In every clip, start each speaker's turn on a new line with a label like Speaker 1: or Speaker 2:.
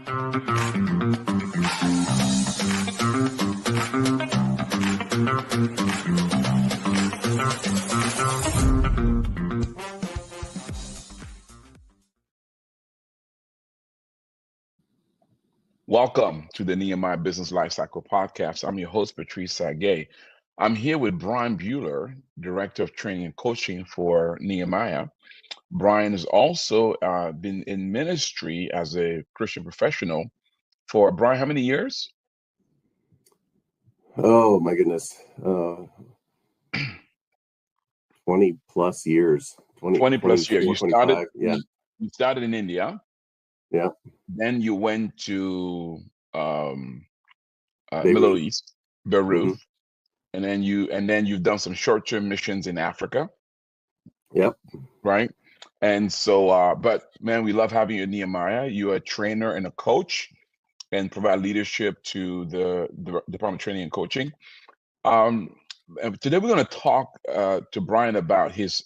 Speaker 1: Welcome to the Nehemiah Business Lifecycle Podcast. I'm your host, Patrice Tsague. I'm here with Brian Buhler, Director of Training and Coaching for Nehemiah. Brian has also been in ministry as a Christian professional for, Brian, how many years?
Speaker 2: Oh, my goodness. 20 plus years.
Speaker 1: 20 plus years. You started,
Speaker 2: yeah.
Speaker 1: You started in India.
Speaker 2: Yeah.
Speaker 1: Then you went to Middle East, Beirut, and then you've done some short-term missions in Africa.
Speaker 2: Yep.
Speaker 1: Right. And so, but man, we love having you at Nehemiah. You're a trainer and a coach, and provide leadership to the Department of Training and Coaching. And today we're going to talk to Brian about his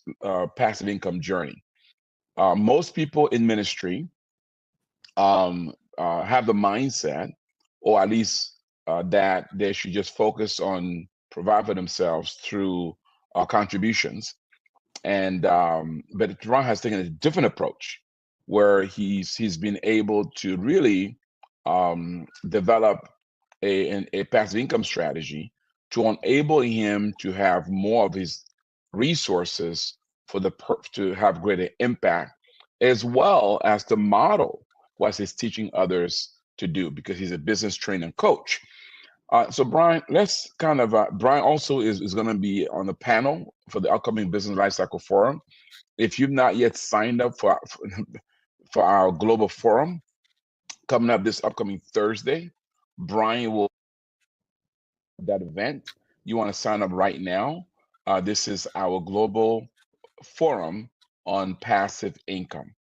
Speaker 1: passive income journey. Most people in ministry have the mindset, or at least that they should just focus on provide for themselves through contributions. And but Brian has taken a different approach, where he's been able to really develop a passive income strategy to enable him to have more of his resources to have greater impact, as well as to model what he's teaching others to do, because he's a business trainer and coach. So Brian, let's kind of, Brian also is going to be on the panel for the upcoming Business Lifecycle Forum. If you've not yet signed up for our global forum coming up this upcoming Thursday, Brian will that event. You want to sign up right now. This is our global forum on passive income.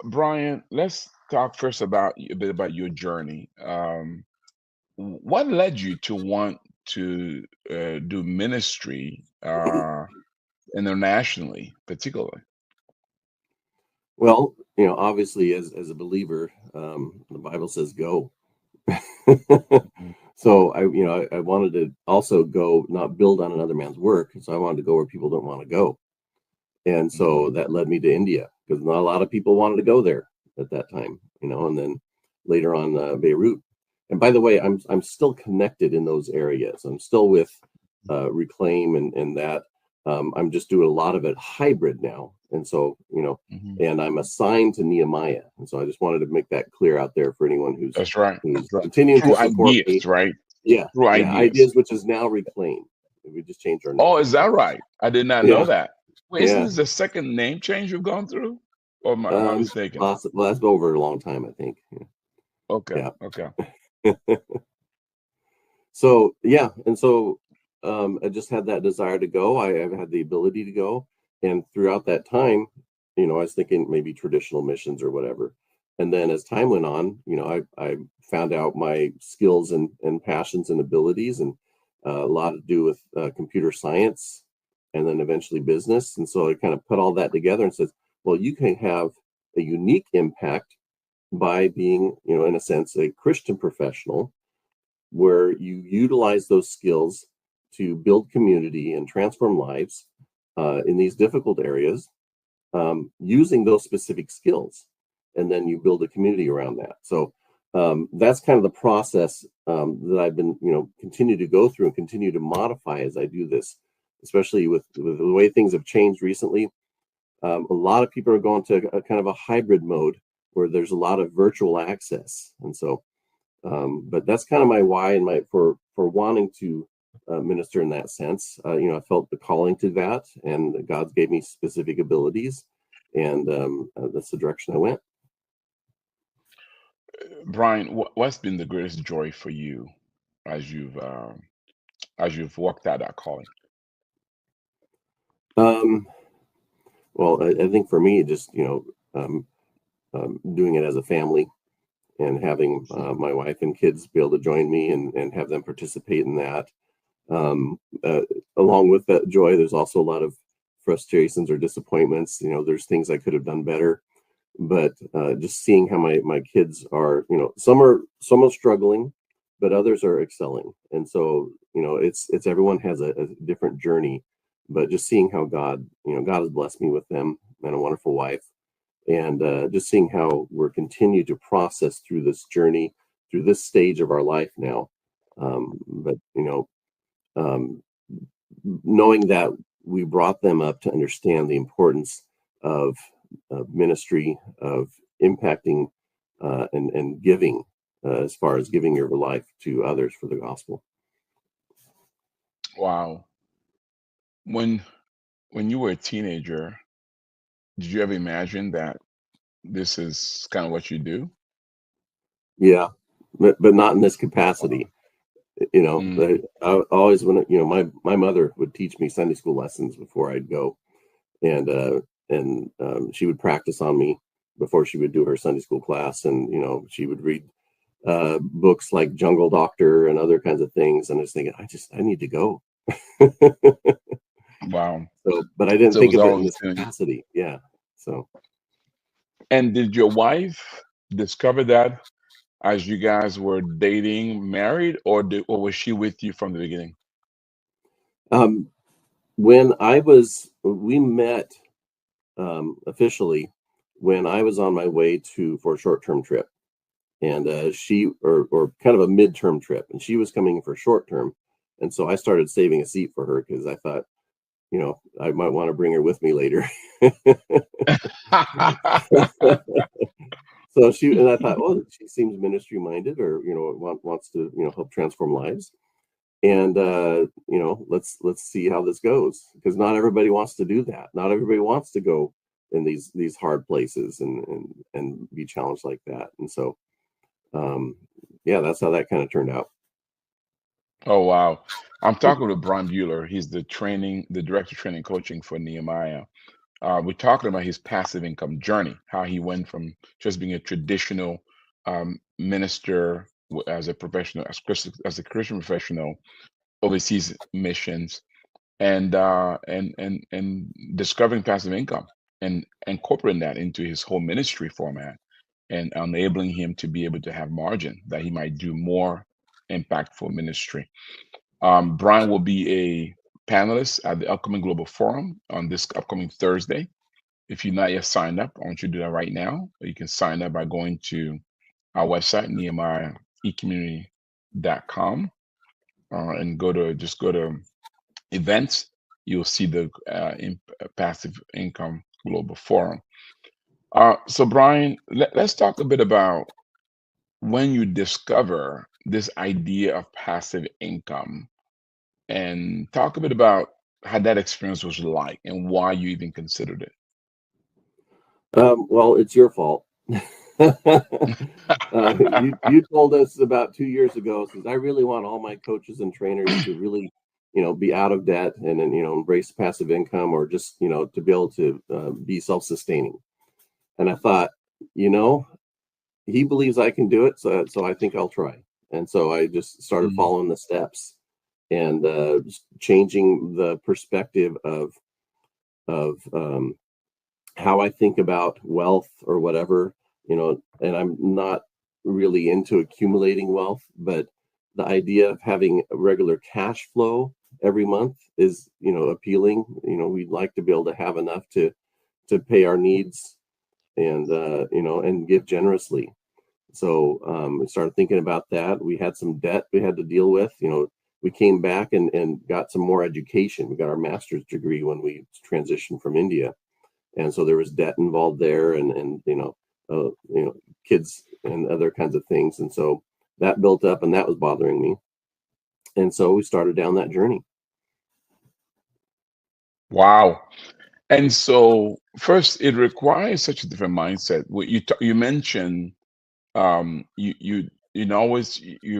Speaker 1: Brian, let's talk first about a bit about your journey. What led you to want to do ministry internationally, particularly?
Speaker 2: Well, obviously, as a believer, the Bible says go. So I wanted to also go, not build on another man's work. So I wanted to go where people don't want to go. And so that led me to India, because not a lot of people wanted to go there at that time, and then later on Beirut. And by the way, I'm still connected in those areas. I'm still with Reclaim and that. I'm just doing a lot of it hybrid now. And so, and I'm assigned to Nehemiah. And so I just wanted to make that clear out there for anyone who's continuing to support
Speaker 1: ideas,
Speaker 2: me.
Speaker 1: Right?
Speaker 2: Yeah. Ideas, which is now Reclaim. We just changed our name.
Speaker 1: Oh, is that right? I did not know that. Wait, isn't this the second name change you've gone through? Or am I mistaken?
Speaker 2: Well, that's over a long time, I think. Yeah.
Speaker 1: Okay.
Speaker 2: Yeah.
Speaker 1: Okay.
Speaker 2: So, and so I just had that desire to go. I've had the ability to go. And throughout that time, I was thinking maybe traditional missions or whatever. And then as time went on, I found out my skills and passions and abilities, and a lot to do with computer science, and then eventually business. And so I kind of put all that together and said, well, you can have a unique impact by being, in a sense, a Christian professional, where you utilize those skills to build community and transform lives in these difficult areas, using those specific skills. And then you build a community around that. So that's kind of the process that I've been, continue to go through and continue to modify as I do this, especially with the way things have changed recently. A lot of people are going to a kind of a hybrid mode where there's a lot of virtual access. And so, but that's kind of my why and for wanting to minister in that sense. I felt the calling to that, and God gave me specific abilities, and that's the direction I went.
Speaker 1: Brian, what's been the greatest joy for you as you've worked out that calling?
Speaker 2: Well, I think for me, just doing it as a family, and having my wife and kids be able to join me and have them participate in that. Along with that joy, there's also a lot of frustrations or disappointments. There's things I could have done better. but just seeing how my kids are, some are struggling, but others are excelling. And so, it's everyone has a different journey, but just seeing how God has blessed me with them and a wonderful wife, and just seeing how we're continued to process through this journey, through this stage of our life now. But knowing that we brought them up to understand the importance of ministry, of impacting and giving, as far as giving your life to others for the gospel.
Speaker 1: Wow. When you were a teenager, did you ever imagine that this is kind of what you do?
Speaker 2: Yeah, but not in this capacity. I always, when my mother would teach me Sunday school lessons before I'd go, and she would practice on me before she would do her Sunday school class, and she would read books like Jungle Doctor and other kinds of things, and I was thinking, I need to go.
Speaker 1: Wow.
Speaker 2: So, but I didn't
Speaker 1: So it
Speaker 2: think
Speaker 1: was
Speaker 2: of it in
Speaker 1: always
Speaker 2: this capacity. Yeah. So,
Speaker 1: And did your wife discover that as you guys were dating, married, or was she with you from the beginning?
Speaker 2: um, we met officially when I was on my way for a short-term trip, and she, or kind of a midterm trip, and she was coming for short term, and so I started saving a seat for her because I thought, I might want to bring her with me later. So and I thought, well, she seems ministry minded, or wants to help transform lives, and let's see how this goes, because not everybody wants to do that. Not everybody wants to go in these hard places and be challenged like that. And so, yeah, that's how that kind of turned out.
Speaker 1: Oh, wow. I'm talking with Brian Buhler. He's the director of training coaching for Nehemiah. We're talking about his passive income journey, how he went from just being a traditional minister as a professional, as a Christian professional, overseas missions, and discovering passive income and incorporating that into his whole ministry format, and enabling him to be able to have margin that he might do more impactful ministry. Brian will be a panelist at the upcoming Global Forum on this upcoming Thursday. If you're not yet signed up, I want you to do that right now. You can sign up by going to our website, nehemiahecommunity.com, and go to events. You'll see the Passive Income Global Forum. So, Brian, let's talk a bit about when you discover this idea of passive income, and talk a bit about how that experience was like and why you even considered it.
Speaker 2: Well, it's your fault. You told us about 2 years ago, since I really want all my coaches and trainers to really, be out of debt and then, embrace passive income, or just, to be able to be self-sustaining. And I thought, he believes I can do it, so I think I'll try. And so I just started
Speaker 1: Mhm.
Speaker 2: following the steps, and just changing the perspective of how I think about wealth or whatever, and I'm not really into accumulating wealth, but the idea of having a regular cash flow every month is, appealing. We'd like to be able to have enough to pay our needs, and give generously. So we started thinking about that. We had some debt we had to deal with. We came back and got some more education. We got our master's degree when we transitioned from India, and so there was debt involved there, and kids and other kinds of things, and so that built up, and that was bothering me, and so we started down that journey.
Speaker 1: Wow. And so, first, it requires such a different mindset. You mentioned, you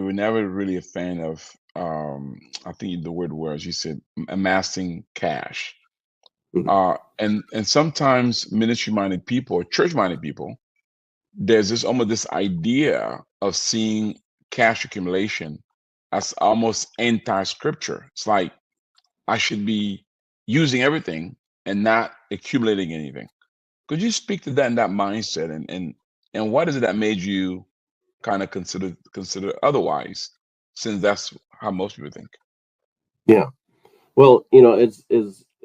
Speaker 1: were never really a fan of, I think the word was, you said, amassing cash.
Speaker 2: Mhm.
Speaker 1: And sometimes ministry-minded people or church-minded people, there's this idea of seeing cash accumulation as almost anti-scripture. It's like I should be using everything and not accumulating anything. Could you speak to that and that mindset, and what is it that made you kind of consider otherwise, since that's how most people think?
Speaker 2: Yeah. Well, you know, it's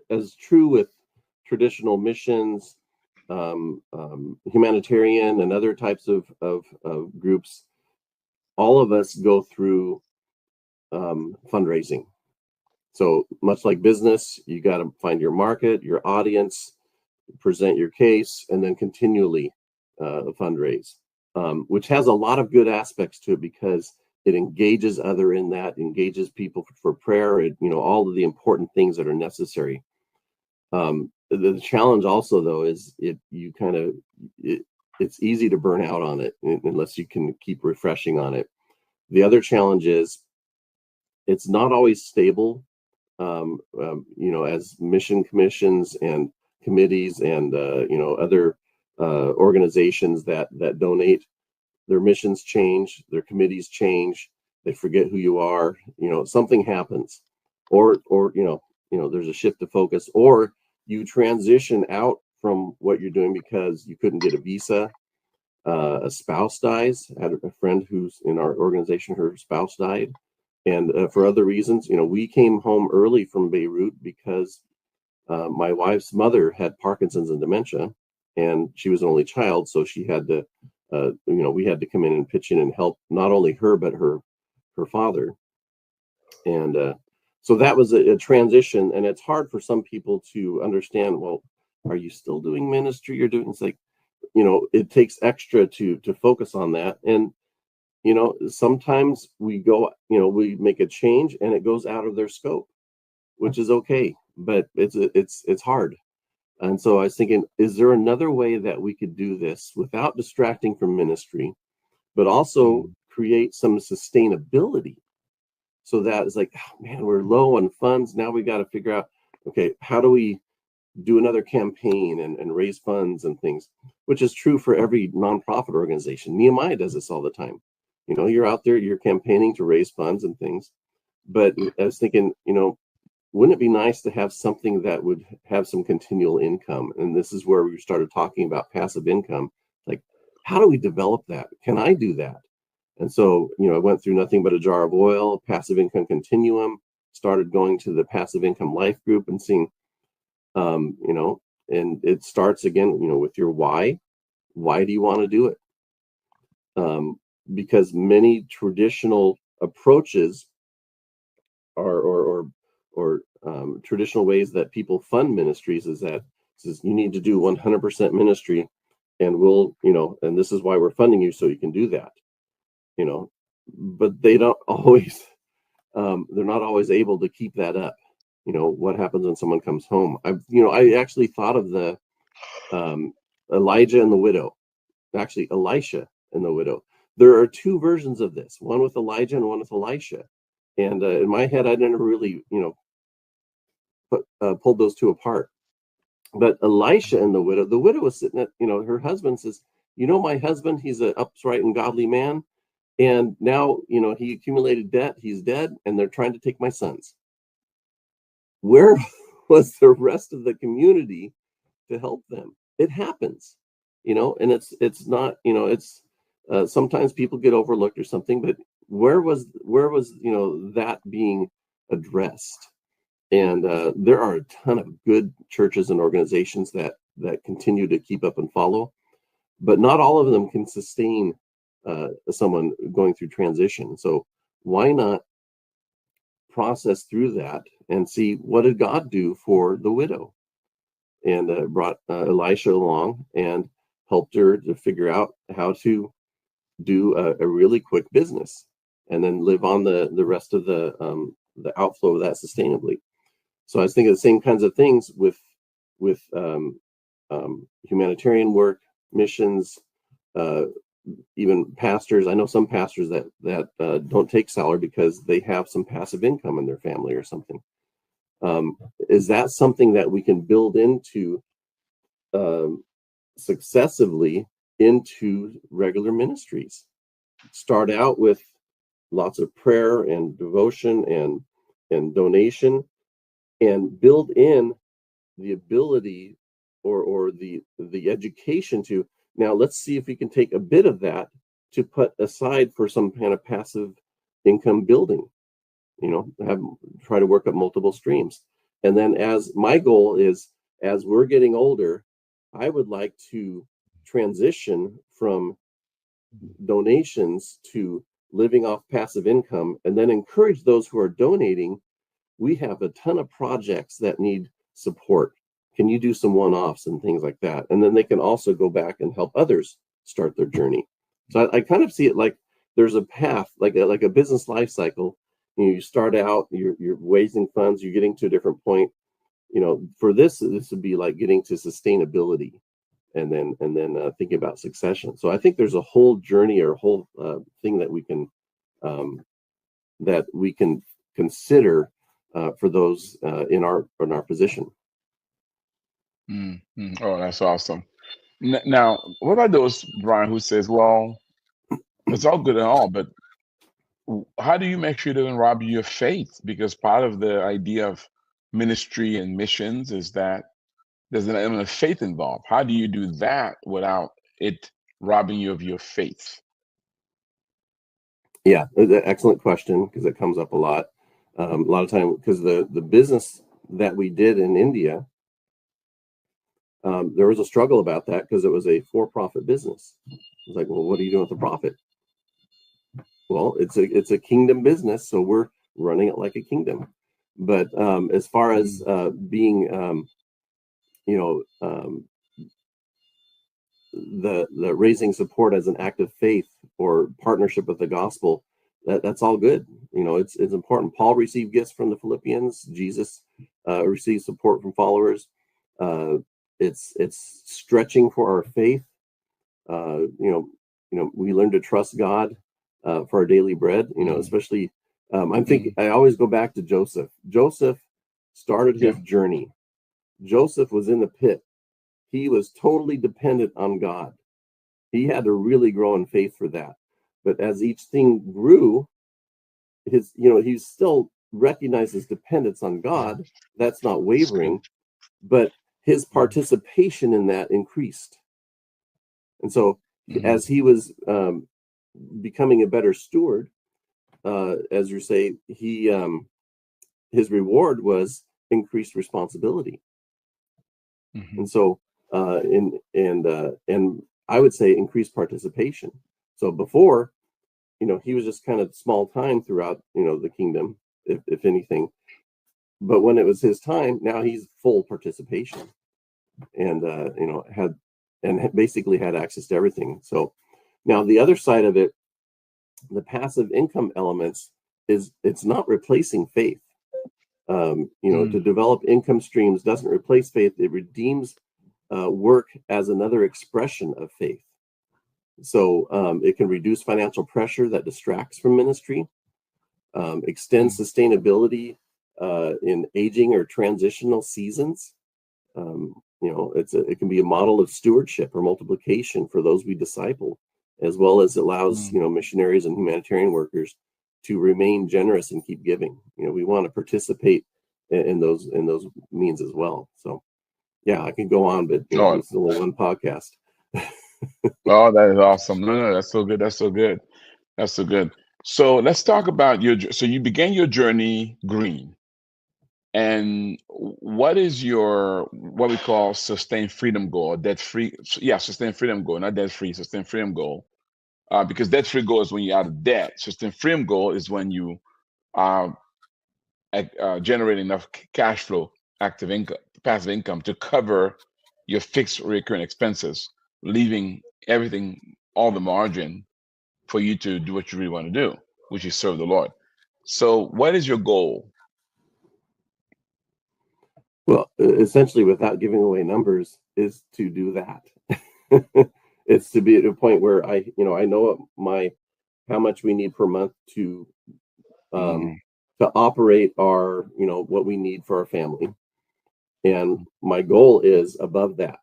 Speaker 2: as true with traditional missions, humanitarian, and other types of groups. All of us go through fundraising. So much like business, you got to find your market, your audience, present your case, and then continually fundraise, which has a lot of good aspects to it because it engages engages people for prayer, all of the important things that are necessary. The challenge also, though, is it's easy to burn out on it unless you can keep refreshing on it. The other challenge is it's not always stable. As mission commissions and committees and other organizations that donate, their missions change, their committees change, they forget who you are, something happens, or there's a shift of focus, or you transition out from what you're doing because you couldn't get a visa. A spouse dies. I had a friend who's in our organization, her spouse died. And for other reasons, we came home early from Beirut because my wife's mother had Parkinson's and dementia, and she was an only child. So she had to, we had to come in and pitch in and help not only her, but her father. And so that was a transition. And it's hard for some people to understand, well, are you still doing ministry? You're doing, it's like, it takes extra to focus on that. And sometimes we go, we make a change and it goes out of their scope, which is okay, but it's hard. And so I was thinking, is there another way that we could do this without distracting from ministry, but also create some sustainability? So that is like, oh, man, we're low on funds. Now we got to figure out, okay, how do we do another campaign and raise funds and things, which is true for every nonprofit organization. Nehemiah does this all the time. You're out there, you're campaigning to raise funds and things. But I was thinking, wouldn't it be nice to have something that would have some continual income? And this is where we started talking about passive income. Like, how do we develop that? Can I do that? And so, I went through Nothing But a Jar of Oil, Passive Income Continuum, started going to the Passive Income Life Group and seeing, and it starts again, with your why. Why do you want to do it? Because many traditional approaches or traditional ways that people fund ministries is that says you need to do 100% ministry, and we'll, and this is why we're funding you, so you can do that, but they don't always, they're not always able to keep that up. What happens when someone comes home? I actually thought of the Elijah and the widow, actually Elisha and the widow. There are two versions of this, one with Elijah and one with Elisha. And in my head, I never really, pulled those two apart. But Elisha and the widow was sitting at, her husband says, my husband, he's an upright and godly man. And now, he accumulated debt, he's dead, and they're trying to take my sons. Where was the rest of the community to help them? It happens, and it's not, it's sometimes people get overlooked or something, but where was that being addressed? And there are a ton of good churches and organizations that continue to keep up and follow, but not all of them can sustain someone going through transition. So why not process through that and see what did God do for the widow? And brought Elisha along and helped her to figure out how to do a really quick business and then live on the rest of the outflow of that sustainably. So I was thinking the same kinds of things with humanitarian work, missions, even pastors. I know some pastors that don't take salary because they have some passive income in their family or something. Is that something that we can build into successively into regular ministries? Start out with lots of prayer and devotion and donation, and build in the ability or the education to, now let's see if we can take a bit of that to put aside for some kind of passive income building, try to work up multiple streams. And then as my goal is, as we're getting older, I would like to transition from donations to living off passive income, and then encourage those who are donating. We have a ton of projects that need support. Can you do some one-offs and things like that? And then they can also go back and help others start their journey. So I kind of see it like there's a path, like a business life cycle. You start out, you're raising funds, you're getting to a different point. For this would be like getting to sustainability, and then thinking about succession. So I think there's a whole journey or a whole thing that we can consider for those in our position.
Speaker 1: Mm-hmm. Oh, that's awesome. Now, what about those, Brian, who says, well, it's all good and all, but how do you make sure it doesn't rob you of faith? Because part of the idea of ministry and missions is that there's an element of faith involved. How do you do that without it robbing you of your faith?
Speaker 2: Yeah, excellent question, because it comes up a lot. A lot of time, because the business that we did in India, there was a struggle about that because it was a for-profit business. It's like, well, what are you doing with the profit? Well, it's a kingdom business, so we're running it like a kingdom. But as far as being, the raising support as an act of faith or partnership with the gospel, that's all good. It's important. Paul received gifts from the Philippians. Jesus received support from followers. It's stretching for our faith. We learn to trust God for our daily bread. Especially I'm thinking. I always go back to Joseph. Joseph started his journey. Joseph was in the pit. He was totally dependent on God. He had to really grow in faith for that. But as each thing grew, he still recognized his dependence on God. That's not wavering, but his participation in that increased. And so as he was becoming a better steward, as you say, his reward was increased responsibility. And so and I would say increased participation. So before, he was just kind of small time throughout, the kingdom, if anything. But when it was his time, now he's full participation, and basically had access to everything. So now the other side of it, the passive income elements, is it's not replacing faith. To develop income streams doesn't replace faith. It redeems work as another expression of faith. So it can reduce financial pressure that distracts from ministry, extend sustainability in aging or transitional seasons. It can be a model of stewardship or multiplication for those we disciple, as well as allows missionaries and humanitarian workers to remain generous and keep giving. We want to participate in those means as well. So yeah, I can go on, but it's only one podcast.
Speaker 1: Oh, that is awesome. No, that's so good. That's so good. That's so good. So let's talk about so you began your journey green. And what is what we call sustained freedom goal, debt-free? Yeah, sustained freedom goal, not debt-free, sustained freedom goal. Because debt-free goal is when you're out of debt. Sustained freedom goal is when you are generating enough cash flow, active income, passive income to cover your fixed recurring expenses, leaving everything, all the margin for you to do what you really want to do, which is serve the Lord. So what is your goal?
Speaker 2: Well, essentially, without giving away numbers, is to do that. It's to be at a point where I know how much we need per month to operate our, what we need for our family. And my goal is above that.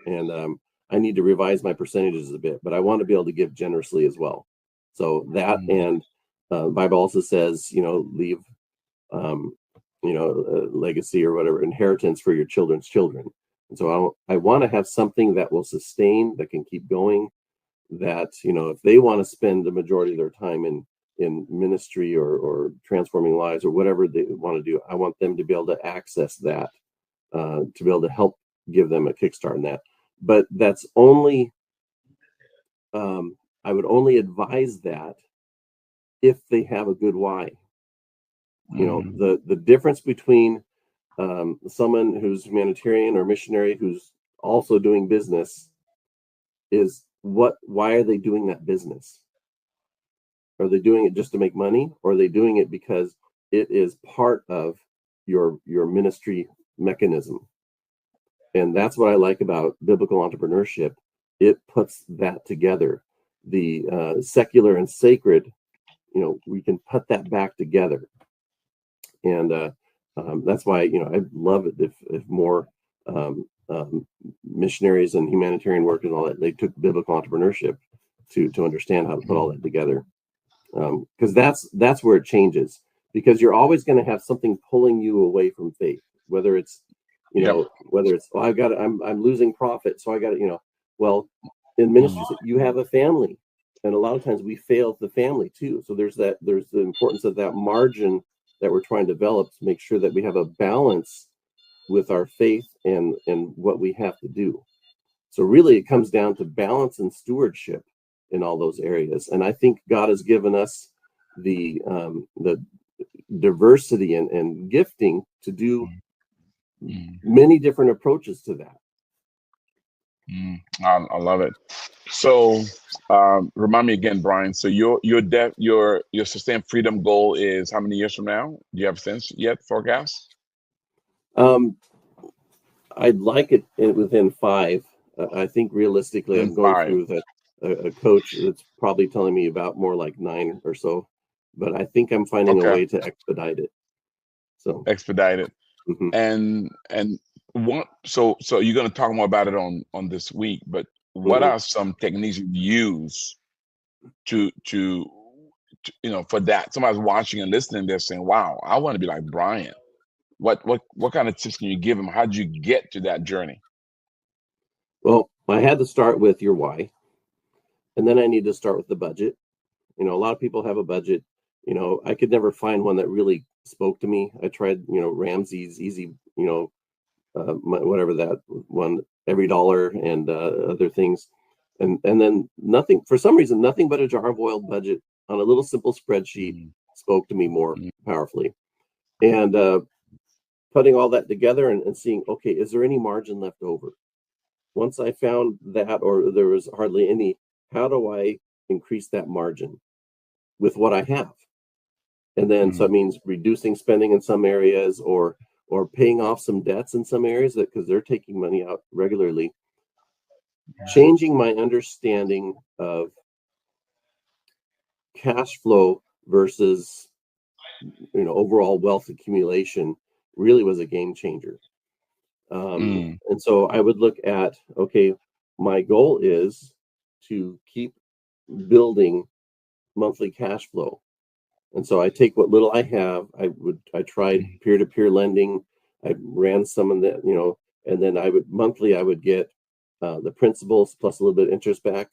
Speaker 2: And I need to revise my percentages a bit, but I want to be able to give generously as well. So that, and the Bible also says, leave, a legacy or whatever, inheritance for your children's children. And so I want to have something that will sustain, that can keep going, that, if they want to spend the majority of their time in ministry or transforming lives or whatever they want to do, I want them to be able to access that, to be able to help give them a kickstart in that. But that's only, I would only advise that if they have a good why. The difference between someone who's humanitarian or missionary who's also doing business is why are they doing that business? Are they doing it just to make money, or are they doing it because it is part of your ministry mechanism? And that's what I like about biblical entrepreneurship. It puts that together. The secular and sacred, we can put that back together. And that's why, I'd love it if more missionaries and humanitarian work and all that, they took biblical entrepreneurship to understand how to put all that together. Because that's where it changes, because you're always going to have something pulling you away from faith, whether it's, I'm losing profit, so I got to, well, in ministries, you have a family, and a lot of times we fail the family too. So there's the importance of that margin that we're trying to develop to make sure that we have a balance with our faith and what we have to do. So really, it comes down to balance and stewardship in all those areas. And I think God has given us the diversity and gifting to do many different approaches to that.
Speaker 1: I love it. So remind me again, Brian. So your sustained freedom goal is how many years from now? Do you have a sense yet, forecast?
Speaker 2: I'd like it within 5. I think realistically, I'm going through that. A coach that's probably telling me about more like 9 or so, but I think I'm finding a way to expedite it. So
Speaker 1: expedite it. And what? So you're going to talk more about it on this week. But what are some techniques you use to for that? Somebody's watching and listening, they're saying, "Wow, I want to be like Brian." What kind of tips can you give them? How did you get to that journey?
Speaker 2: Well, I had to start with your why. And then I need to start with the budget. A lot of people have a budget. I could never find one that really spoke to me. I tried, Ramsey's easy, whatever that one, every dollar and other things. And then nothing, for some reason, nothing but a jar of oil budget on a little simple spreadsheet spoke to me more powerfully. And putting all that together and seeing, okay, is there any margin left over? Once I found that, or there was hardly any, how do I increase that margin with what I have? And then so it means reducing spending in some areas, or paying off some debts in some areas because they're taking money out regularly. Changing my understanding of cash flow versus overall wealth accumulation really was a game changer. And so I would look at, okay, my goal is to keep building monthly cash flow. And so I take what little I have. I tried peer-to-peer lending. I ran some of that, and then I would get the principals plus a little bit of interest back.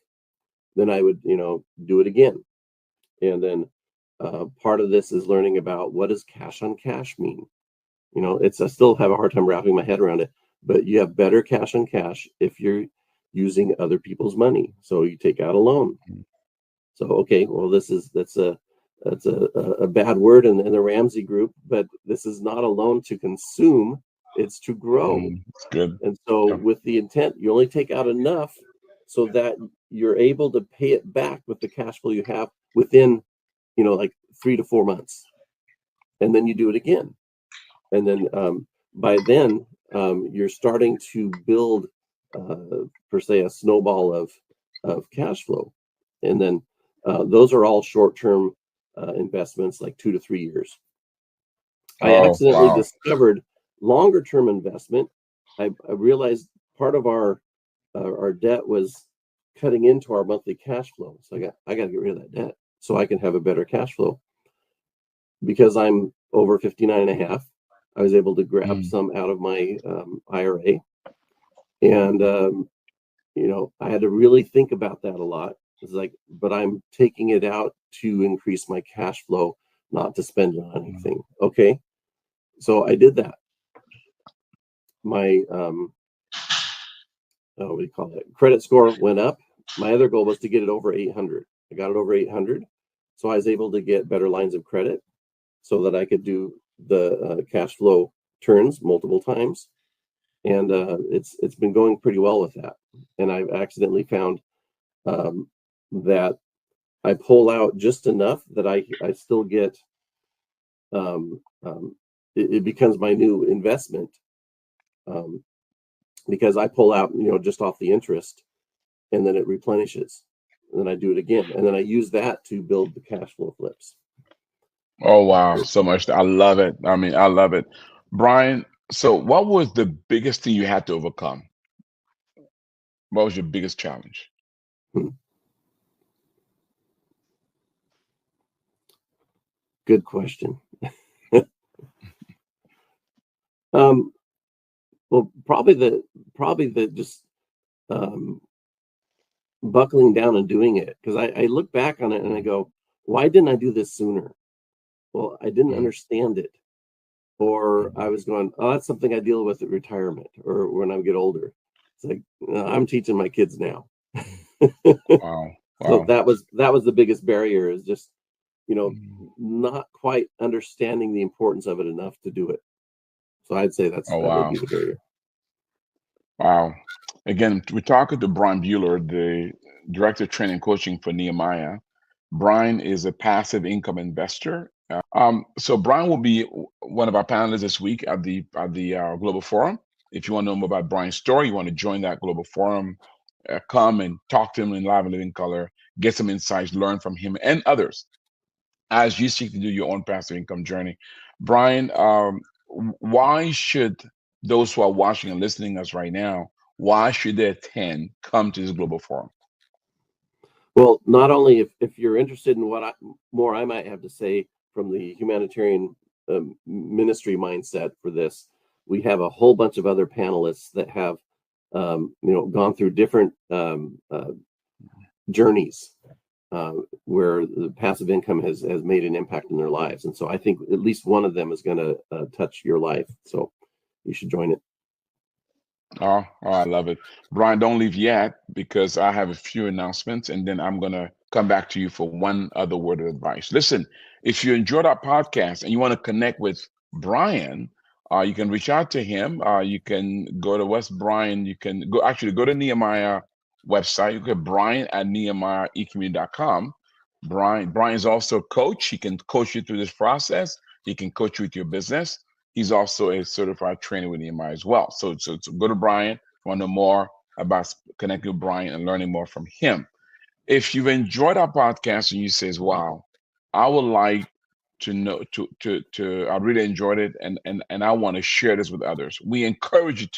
Speaker 2: Then I would, do it again. And then part of this is learning about what does cash on cash mean? I still have a hard time wrapping my head around it, but you have better cash on cash if you're using other people's money. So you take out a loan. So, okay, well, that's a bad word in the Ramsey group, but this is not a loan to consume, it's to grow.
Speaker 1: It's good.
Speaker 2: And so with the intent, you only take out enough so that you're able to pay it back with the cash flow you have within, like 3 to 4 months. And then you do it again. And then by then, you're starting to build, per se, a snowball of cash flow. And then those are all short-term investments, like 2 to 3 years. I accidentally discovered longer-term investment. I realized part of our debt was cutting into our monthly cash flow. So I got to get rid of that debt so I can have a better cash flow. Because I'm over 59 and a half, I was able to grab some out of my IRA And I had to really think about that a lot. It's like, but I'm taking it out to increase my cash flow, not to spend it on anything. Okay, so I did that. My what do you call it? Credit score went up. My other goal was to get it over 800. I got it over 800, so I was able to get better lines of credit, so that I could do the cash flow turns multiple times, and it's been going pretty well with that. And I've accidentally found that I pull out just enough that I still get it becomes my new investment, because I pull out just off the interest, and then it replenishes, and then I do it again, and then I use that to build the cash flow flips.
Speaker 1: Oh wow, so much. I love it. I mean, I love it. Brian, so what was the biggest thing you had to overcome? What was your biggest challenge?
Speaker 2: Good question. Well, probably the just buckling down and doing it, because I look back on it and I go, why didn't I do this sooner? Well, I didn't understand it, or I was going, oh, that's something I deal with at retirement or when I get older. It's like, no, I'm teaching my kids now.
Speaker 1: Wow.
Speaker 2: So that was the biggest barrier, is just not quite understanding the importance of it enough to do it. So I'd say that would be the barrier.
Speaker 1: Wow. Again, we're talking to Brian Buhler, the Director of Training and Coaching for Nehemiah. Brian is a passive income investor. So Brian will be one of our panelists this week at the Global Forum. If you want to know more about Brian's story, you want to join that Global Forum, come and talk to him in live and living color, get some insights, learn from him and others as you seek to do your own passive income journey. Brian, why should those who are watching and listening to us right now, why should they come to this Global Forum?
Speaker 2: Well, not only if you're interested in what more I might have to say from the humanitarian ministry mindset for this, we have a whole bunch of other panelists that have gone through different journeys where the passive income has made an impact in their lives. And so I think at least one of them is going to touch your life. So you should join it.
Speaker 1: Oh, I love it. Brian, don't leave yet, because I have a few announcements, and then I'm going to come back to you for one other word of advice. Listen, if you enjoyed our podcast and you want to connect with Brian, you can reach out to him. You can go to West Brian. You can go to Nehemiah website. You can Brian at NehemiahEcommunity.com. Brian is also a coach. He can coach you through this process. He can coach you with your business. He's also a certified trainer with Nehemiah as well. So go to Brian if you want to know more about connecting with Brian and learning more from him. If you've enjoyed our podcast and you says, wow, I would like to know I really enjoyed it, and I want to share this with others, we encourage you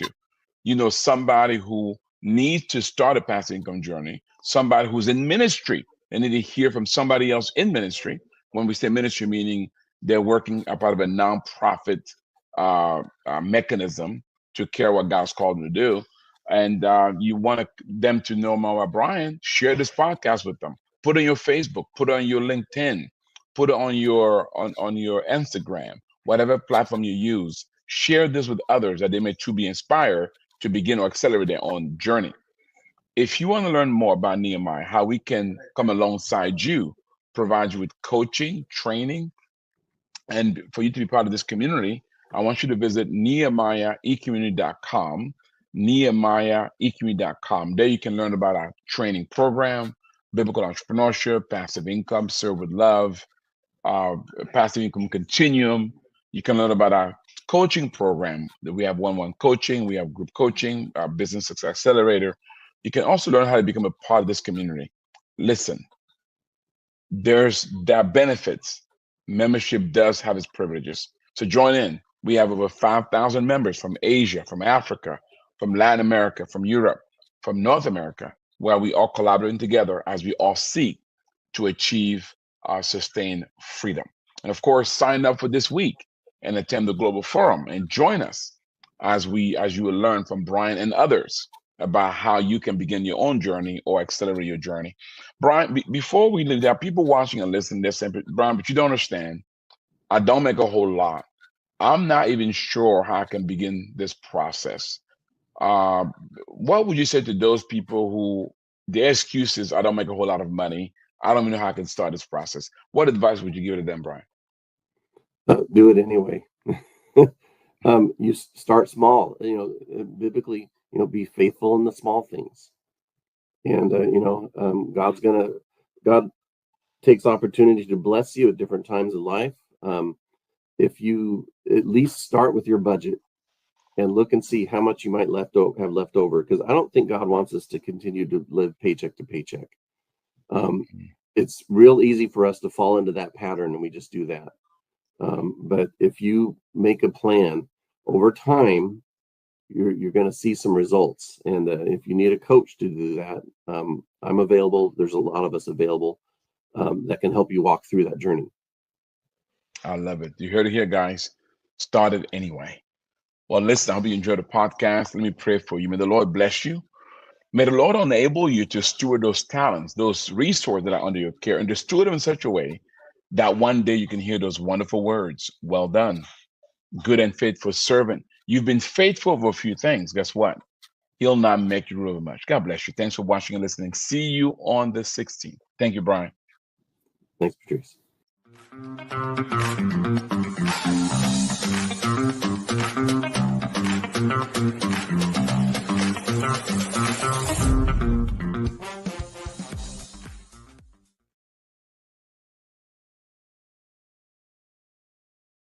Speaker 1: to. Somebody who needs to start a passive income journey, somebody who's in ministry and need to hear from somebody else in ministry. When we say ministry, meaning they're working a part of a nonprofit mechanism to care what God's called them to do, and you want them to know more about Brian, share this podcast with them. Put it on your Facebook, put it on your LinkedIn, put it on your on your Instagram, whatever platform you use. Share this with others that they may too be inspired to begin or accelerate their own journey. If you want to learn more about Nehemiah, how we can come alongside you, provide you with coaching, training, and for you to be part of this community, I want you to visit NehemiahEcommunity.com, NehemiahEcommunity.com. There you can learn about our training program, biblical entrepreneurship, passive income, serve with love, passive income continuum. You can learn about our coaching program. We have one-on-one coaching, we have group coaching, our business success accelerator. You can also learn how to become a part of this community. Listen, there are benefits. Membership does have its privileges. So join in. We have over 5,000 members from Asia, from Africa, from Latin America, from Europe, from North America, where we all collaborating together as we all seek to achieve sustained freedom. And of course, sign up for this week and attend the Global Forum and join us as you will learn from Brian and others about how you can begin your own journey or accelerate your journey. Brian, before we leave, there are people watching and listening. They're saying, Brian, but you don't understand. I don't make a whole lot. I'm not even sure how I can begin this process. Uh, what would you say to those people who their excuse is, I don't make a whole lot of money. I don't even know how I can start this process. What advice would you give to them, Brian?
Speaker 2: Do it anyway. You start small, biblically, be faithful in the small things. And, God takes opportunity to bless you at different times of life. If you at least start with your budget and look and see how much you might have left over, because I don't think God wants us to continue to live paycheck to paycheck. It's real easy for us to fall into that pattern, and we just do that. But if you make a plan over time, you're going to see some results. And if you need a coach to do that, I'm available. There's a lot of us available that can help you walk through that journey.
Speaker 1: I love it. You heard it here, guys. Start it anyway. Well, listen, I hope you enjoyed the podcast. Let me pray for you. May the Lord bless you. May the Lord enable you to steward those talents, those resources that are under your care, and to steward them in such a way that one day you can hear those wonderful words, well done, good and faithful servant. You've been faithful over a few things. Guess what? He'll not make you rule over much. God bless you. Thanks for watching and listening. See you on the 16th. Thank you, Brian.
Speaker 2: Thanks, Patrice.